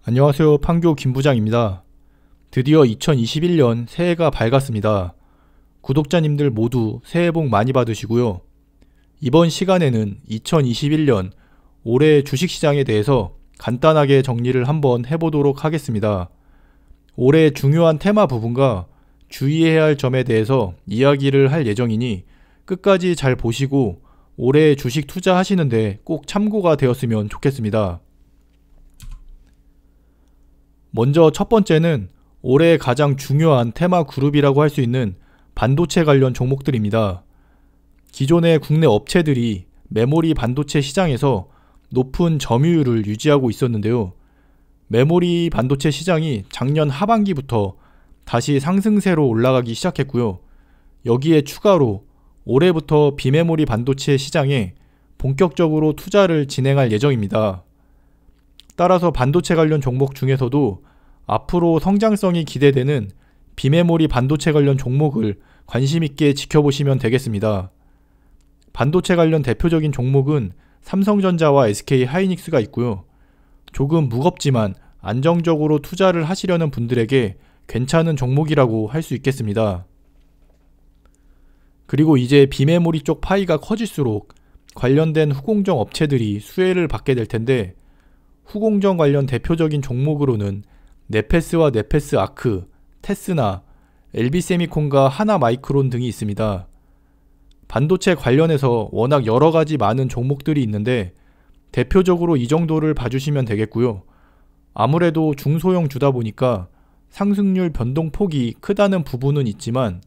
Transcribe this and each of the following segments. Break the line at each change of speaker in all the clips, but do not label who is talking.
안녕하세요. 판교 김부장입니다. 드디어 2021년 새해가 밝았습니다. 구독자님들 모두 새해 복 많이 받으시고요. 이번 시간에는 2021년 올해 주식시장에 대해서 간단하게 정리를 한번 해보도록 하겠습니다. 올해 중요한 테마 부분과 주의해야 할 점에 대해서 이야기를 할 예정이니 끝까지 잘 보시고 올해 주식 투자하시는데 꼭 참고가 되었으면 좋겠습니다. 먼저 첫 번째는 올해 가장 중요한 테마 그룹이라고 할 수 있는 반도체 관련 종목들입니다. 기존의 국내 업체들이 메모리 반도체 시장에서 높은 점유율을 유지하고 있었는데요. 메모리 반도체 시장이 작년 하반기부터 다시 상승세로 올라가기 시작했고요. 여기에 추가로 올해부터 비메모리 반도체 시장에 본격적으로 투자를 진행할 예정입니다. 따라서 반도체 관련 종목 중에서도 앞으로 성장성이 기대되는 비메모리 반도체 관련 종목을 관심있게 지켜보시면 되겠습니다. 반도체 관련 대표적인 종목은 삼성전자와 SK하이닉스가 있고요. 조금 무겁지만 안정적으로 투자를 하시려는 분들에게 괜찮은 종목이라고 할 수 있겠습니다. 그리고 이제 비메모리 쪽 파이가 커질수록 관련된 후공정 업체들이 수혜를 받게 될 텐데, 후공정 관련 대표적인 종목으로는 네페스와 네페스 아크, 테스나, LB세미콘과 하나마이크론 등이 있습니다. 반도체 관련해서 워낙 여러가지 많은 종목들이 있는데 대표적으로 이 정도를 봐주시면 되겠고요. 아무래도 중소형 주다 보니까 상승률 변동폭이 크다는 부분은 있지만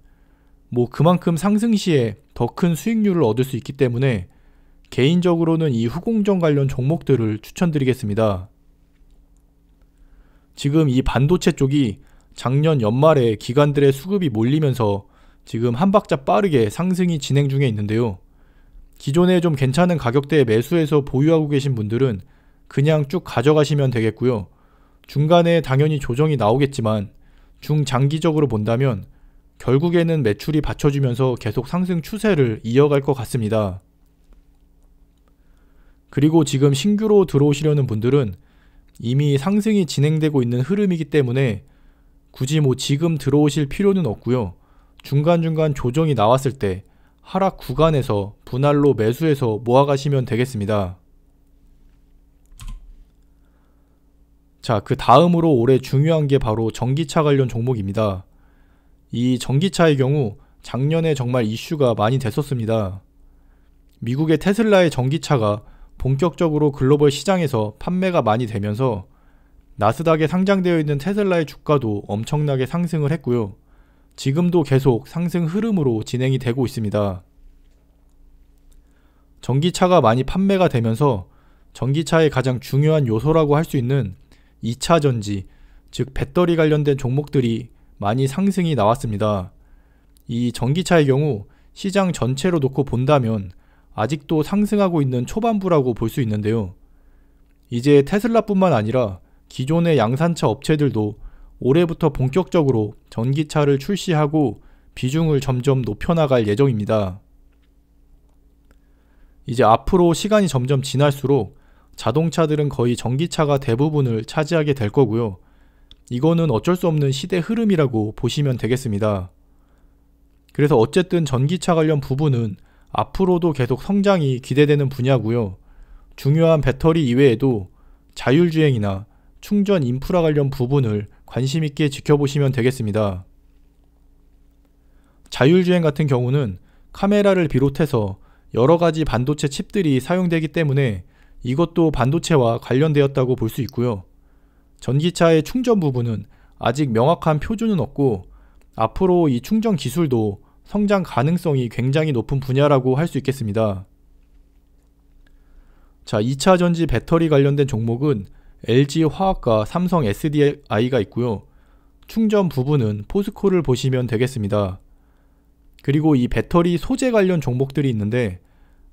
그만큼 상승 시에 더 큰 수익률을 얻을 수 있기 때문에 개인적으로는 이 후공정 관련 종목들을 추천드리겠습니다. 지금 이 반도체 쪽이 작년 연말에 기관들의 수급이 몰리면서 지금 한 박자 빠르게 상승이 진행 중에 있는데요. 기존에 좀 괜찮은 가격대에 매수해서 보유하고 계신 분들은 그냥 쭉 가져가시면 되겠고요. 중간에 당연히 조정이 나오겠지만 중장기적으로 본다면 결국에는 매출이 받쳐주면서 계속 상승 추세를 이어갈 것 같습니다. 그리고 지금 신규로 들어오시려는 분들은 이미 상승이 진행되고 있는 흐름이기 때문에 굳이 지금 들어오실 필요는 없고요. 중간중간 조정이 나왔을 때 하락 구간에서 분할로 매수해서 모아가시면 되겠습니다. 자, 그 다음으로 올해 중요한 게 바로 전기차 관련 종목입니다. 이 전기차의 경우 작년에 정말 이슈가 많이 됐었습니다. 미국의 테슬라의 전기차가 본격적으로 글로벌 시장에서 판매가 많이 되면서 나스닥에 상장되어 있는 테슬라의 주가도 엄청나게 상승을 했고요. 지금도 계속 상승 흐름으로 진행이 되고 있습니다. 전기차가 많이 판매가 되면서 전기차의 가장 중요한 요소라고 할 수 있는 2차 전지, 즉 배터리 관련된 종목들이 많이 상승이 나왔습니다. 이 전기차의 경우 시장 전체로 놓고 본다면 아직도 상승하고 있는 초반부라고 볼 수 있는데요. 이제 테슬라뿐만 아니라 기존의 양산차 업체들도 올해부터 본격적으로 전기차를 출시하고 비중을 점점 높여나갈 예정입니다. 이제 앞으로 시간이 점점 지날수록 자동차들은 거의 전기차가 대부분을 차지하게 될 거고요. 이거는 어쩔 수 없는 시대 흐름이라고 보시면 되겠습니다. 그래서 어쨌든 전기차 관련 부분은 앞으로도 계속 성장이 기대되는 분야고요. 중요한 배터리 이외에도 자율주행이나 충전 인프라 관련 부분을 관심있게 지켜보시면 되겠습니다. 자율주행 같은 경우는 카메라를 비롯해서 여러가지 반도체 칩들이 사용되기 때문에 이것도 반도체와 관련되었다고 볼 수 있고요. 전기차의 충전 부분은 아직 명확한 표준은 없고 앞으로 이 충전 기술도 성장 가능성이 굉장히 높은 분야라고 할 수 있겠습니다. 자, 2차 전지 배터리 관련된 종목은 LG화학과 삼성 SDI가 있고요. 충전 부분은 포스코를 보시면 되겠습니다. 그리고 이 배터리 소재 관련 종목들이 있는데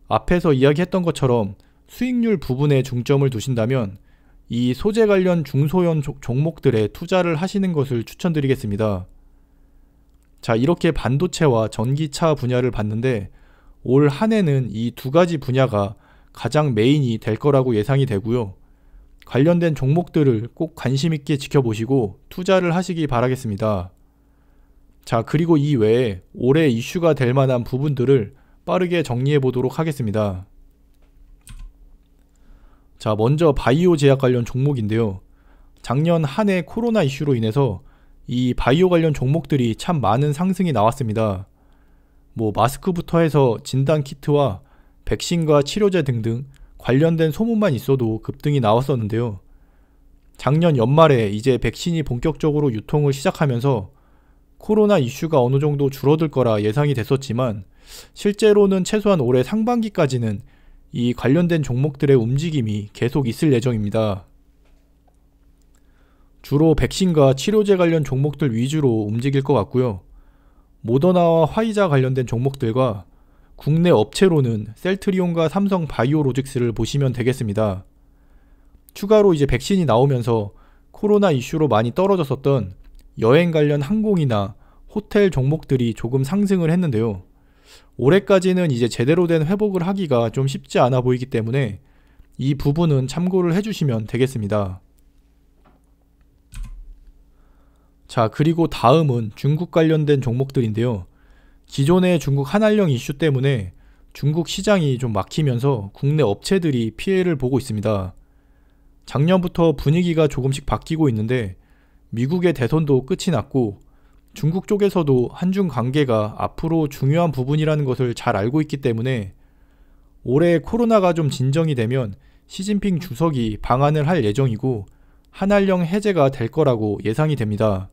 앞에서 이야기했던 것처럼 수익률 부분에 중점을 두신다면 이 소재 관련 중소형 종목들에 투자를 하시는 것을 추천드리겠습니다. 자, 이렇게 반도체와 전기차 분야를 봤는데 올 한 해는 이 두 가지 분야가 가장 메인이 될 거라고 예상이 되고요. 관련된 종목들을 꼭 관심 있게 지켜보시고 투자를 하시기 바라겠습니다. 자, 그리고 이 외에 올해 이슈가 될 만한 부분들을 빠르게 정리해 보도록 하겠습니다. 자, 먼저 바이오 제약 관련 종목인데요. 작년 한 해 코로나 이슈로 인해서 이 바이오 관련 종목들이 참 많은 상승이 나왔습니다. 마스크부터 해서 진단키트와 백신과 치료제 등등 관련된 소문만 있어도 급등이 나왔었는데요. 작년 연말에 이제 백신이 본격적으로 유통을 시작하면서 코로나 이슈가 어느 정도 줄어들 거라 예상이 됐었지만 실제로는 최소한 올해 상반기까지는 이 관련된 종목들의 움직임이 계속 있을 예정입니다. 주로 백신과 치료제 관련 종목들 위주로 움직일 것 같고요. 모더나와 화이자 관련된 종목들과 국내 업체로는 셀트리온과 삼성 바이오로직스를 보시면 되겠습니다. 추가로 이제 백신이 나오면서 코로나 이슈로 많이 떨어졌었던 여행 관련 항공이나 호텔 종목들이 조금 상승을 했는데요. 올해까지는 이제 제대로 된 회복을 하기가 좀 쉽지 않아 보이기 때문에 이 부분은 참고를 해주시면 되겠습니다. 자, 그리고 다음은 중국 관련된 종목들인데요. 기존의 중국 한알령 이슈 때문에 중국 시장이 좀 막히면서 국내 업체들이 피해를 보고 있습니다. 작년부터 분위기가 조금씩 바뀌고 있는데 미국의 대선도 끝이 났고 중국 쪽에서도 한중 관계가 앞으로 중요한 부분이라는 것을 잘 알고 있기 때문에 올해 코로나가 좀 진정이 되면 시진핑 주석이 방한을 할 예정이고 한알령 해제가 될 거라고 예상이 됩니다.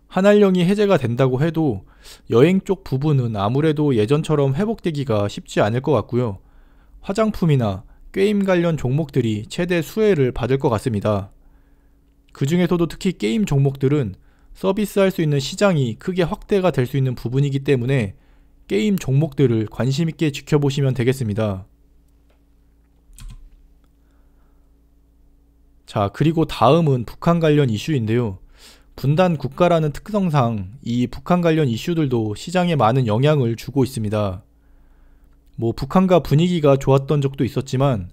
한알령이 해제가 된다고 해도 여행 쪽 부분은 아무래도 예전처럼 회복되기가 쉽지 않을 것 같고요. 화장품이나 게임 관련 종목들이 최대 수혜를 받을 것 같습니다. 그 중에서도 특히 게임 종목들은 서비스할 수 있는 시장이 크게 확대가 될 수 있는 부분이기 때문에 게임 종목들을 관심 있게 지켜보시면 되겠습니다. 자, 그리고 다음은 북한 관련 이슈인데요. 분단 국가라는 특성상 이 북한 관련 이슈들도 시장에 많은 영향을 주고 있습니다. 북한과 분위기가 좋았던 적도 있었지만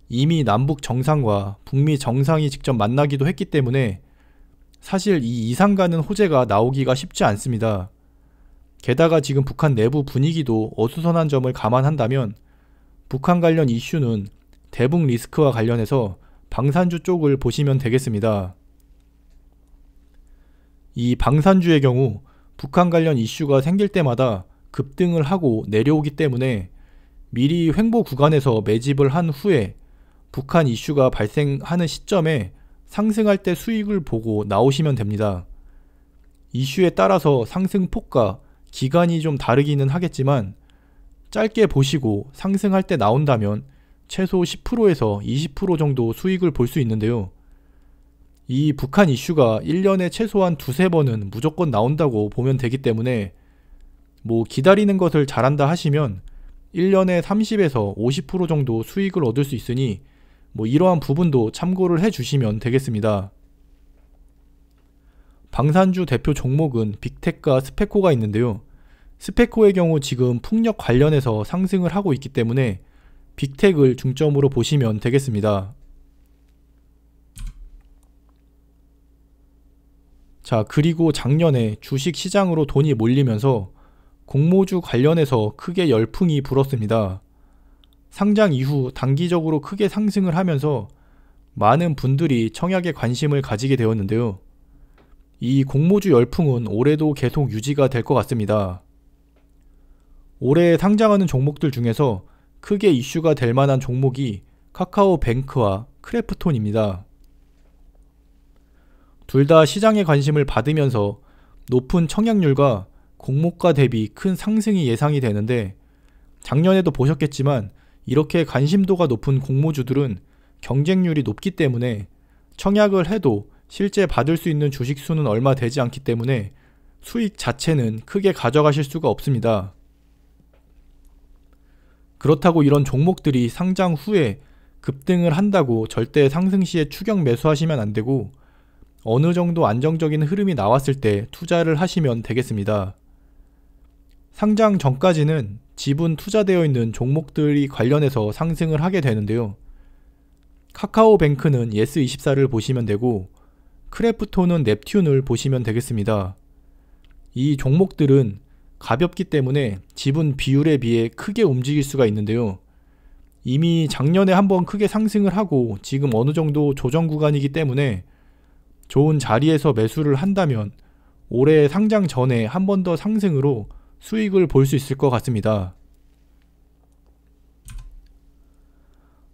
이미 남북 정상과 북미 정상이 직접 만나기도 했기 때문에 사실 이 이상 가는 호재가 나오기가 쉽지 않습니다. 게다가 지금 북한 내부 분위기도 어수선한 점을 감안한다면 북한 관련 이슈는 대북 리스크와 관련해서 방산주 쪽을 보시면 되겠습니다. 이 방산주의 경우 북한 관련 이슈가 생길 때마다 급등을 하고 내려오기 때문에 미리 횡보 구간에서 매집을 한 후에 북한 이슈가 발생하는 시점에 상승할 때 수익을 보고 나오시면 됩니다. 이슈에 따라서 상승폭과 기간이 좀 다르기는 하겠지만 짧게 보시고 상승할 때 나온다면 최소 10%에서 20% 정도 수익을 볼 수 있는데요. 이 북한 이슈가 1년에 최소한 두세 번은 무조건 나온다고 보면 되기 때문에 기다리는 것을 잘한다 하시면 1년에 30에서 50% 정도 수익을 얻을 수 있으니 이러한 부분도 참고를 해주시면 되겠습니다. 방산주 대표 종목은 빅텍과 스페코가 있는데요. 스페코의 경우 지금 풍력 관련해서 상승을 하고 있기 때문에 빅텍을 중점으로 보시면 되겠습니다. 자, 그리고 작년에 주식시장으로 돈이 몰리면서 공모주 관련해서 크게 열풍이 불었습니다. 상장 이후 단기적으로 크게 상승을 하면서 많은 분들이 청약에 관심을 가지게 되었는데요. 이 공모주 열풍은 올해도 계속 유지가 될 것 같습니다. 올해 상장하는 종목들 중에서 크게 이슈가 될 만한 종목이 카카오뱅크와 크래프톤입니다. 둘 다 시장의 관심을 받으면서 높은 청약률과 공모가 대비 큰 상승이 예상이 되는데 작년에도 보셨겠지만 이렇게 관심도가 높은 공모주들은 경쟁률이 높기 때문에 청약을 해도 실제 받을 수 있는 주식 수는 얼마 되지 않기 때문에 수익 자체는 크게 가져가실 수가 없습니다. 그렇다고 이런 종목들이 상장 후에 급등을 한다고 절대 상승 시에 추격 매수하시면 안 되고 어느 정도 안정적인 흐름이 나왔을 때 투자를 하시면 되겠습니다. 상장 전까지는 지분 투자되어 있는 종목들이 관련해서 상승을 하게 되는데요. 카카오뱅크는 예스24를 보시면 되고 크래프톤은 넵튠을 보시면 되겠습니다. 이 종목들은 가볍기 때문에 지분 비율에 비해 크게 움직일 수가 있는데요. 이미 작년에 한번 크게 상승을 하고 지금 어느 정도 조정 구간이기 때문에 좋은 자리에서 매수를 한다면 올해 상장 전에 한 번 더 상승으로 수익을 볼 수 있을 것 같습니다.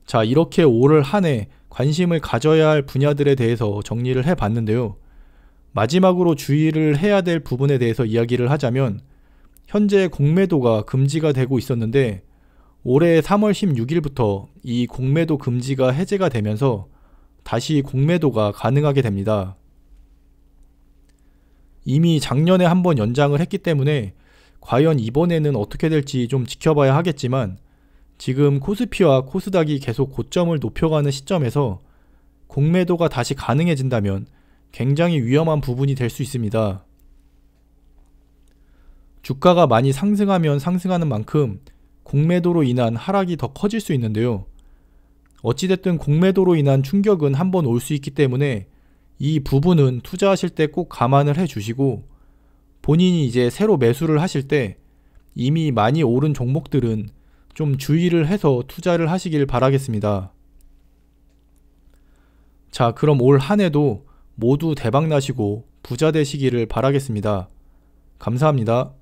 자, 이렇게 올 한 해 관심을 가져야 할 분야들에 대해서 정리를 해봤는데요. 마지막으로 주의를 해야 될 부분에 대해서 이야기를 하자면 현재 공매도가 금지가 되고 있었는데 올해 3월 16일부터 이 공매도 금지가 해제가 되면서 다시 공매도가 가능하게 됩니다. 이미 작년에 한번 연장을 했기 때문에 과연 이번에는 어떻게 될지 좀 지켜봐야 하겠지만 지금 코스피와 코스닥이 계속 고점을 높여가는 시점에서 공매도가 다시 가능해진다면 굉장히 위험한 부분이 될 수 있습니다. 주가가 많이 상승하면 상승하는 만큼 공매도로 인한 하락이 더 커질 수 있는데요. 어찌됐든 공매도로 인한 충격은 한번 올 수 있기 때문에 이 부분은 투자하실 때 꼭 감안을 해 주시고 본인이 이제 새로 매수를 하실 때 이미 많이 오른 종목들은 좀 주의를 해서 투자를 하시길 바라겠습니다. 자, 그럼 올 한 해도 모두 대박 나시고 부자 되시기를 바라겠습니다. 감사합니다.